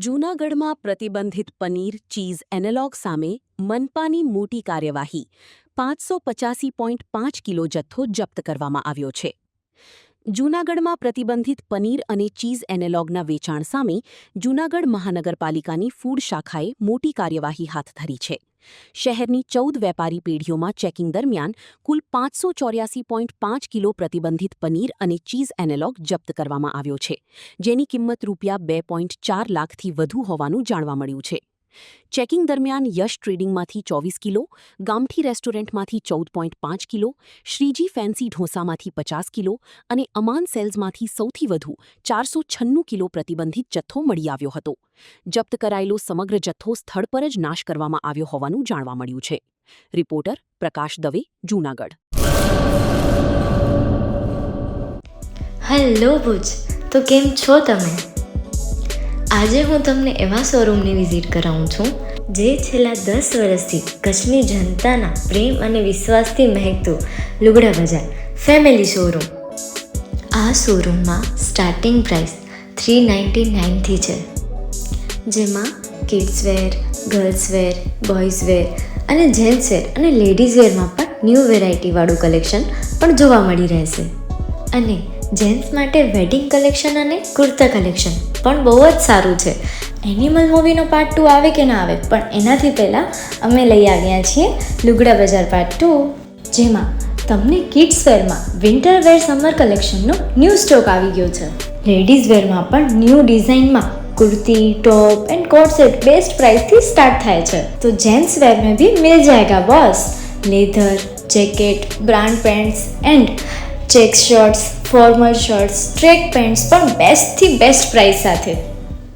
જૂનાગઢમાં પ્રતિબંધિત paneer cheese analogue સામે મનપાની મોટી કાર્યવાહી 585.5 કિલો જથ્થો જપ્ત કરવામાં આવ્યો છે. જૂનાગઢમાં પ્રતિબંધિત પનીર અને ચીઝ એનાલોગના વેચાણ સામે જૂનાગઢ મહાનગરપાલિકાની ફૂડ શાખાએ મોટી કાર્યવાહી હાથ ધરી છે. શહેરની 14 વેપારી પેઢીઓમાં ચેકિંગ દરમિયાન કુલ 584.5 કિલો પ્રતિબંધિત પનીર અને ચીઝ એનાલોગ જપ્ત કરવામાં આવ્યો છે, જેની કિંમત ₹2.4 લાખથી વધુ હોવાનું જાણવા મળ્યું છે. ચેકિંગ દરમિયાન યશ ટ્રેડિંગમાંથી 24 કિલો, ગામઠી રેસ્ટોરન્ટમાંથી 14.5 કિલો, શ્રીજી ફેન્સી ઢોસામાંથી 50 કિલો અને અમાન સેલ્સમાંથી સૌથી વધુ 496 કિલો પ્રતિબંધિત જથ્થો મળી આવ્યો હતો. જપ્ત કરાયેલો સમગ્ર જથ્થો સ્થળ પર જ નાશ કરવામાં આવ્યો હોવાનું જાણવા મળ્યું છે. રિપોર્ટર પ્રકાશ દવે, જૂનાગઢ. હેલો ભુજ, તો કેમ છો તમે? આજે હું તમને એવા શોરૂમની વિઝિટ કરાવું છું જે છેલ્લા 10 વર્ષથી કચ્છની જનતાના પ્રેમ અને વિશ્વાસથી મહેકતું લુગડા બજાર ફેમિલી શોરૂમ. આ શોરૂમમાં સ્ટાર્ટિંગ પ્રાઇસ 399થી છે, જેમાં kids wear, girls wear, boys wear અને જેન્ટ્સ વેર અને લેડીઝ વેરમાં પણ ન્યૂ વેરાયટીવાળું કલેક્શન પણ જોવા મળી રહેશે. અને જેન્ટ્સ માટે વેડિંગ કલેક્શન અને કુર્તા કલેક્શન પણ બહુ જ સારું છે. એનિમલ મૂવીનો પાર્ટ 2 આવે કે ના આવે, પણ એનાથી પહેલાં અમે લઈ આવ્યા છીએ લુગડા બજાર પાર્ટ 2, જેમાં તમને કિડ્સ વેરમાં વિન્ટર વેર સમર કલેક્શનનો ન્યૂ સ્ટોક આવી ગયો છે. લેડીઝ વેરમાં પણ ન્યૂ ડિઝાઇનમાં kurti, top and coat set best price थी स्टार्ट थाय छे. तो जेंट्स वेर में भी मिल जाएगा boss. Leather, jacket, brand pants and check shirts, formal shirts, track pants પણ બેસ્ટ થી બેસ્ટ પ્રાઇસ સાથે.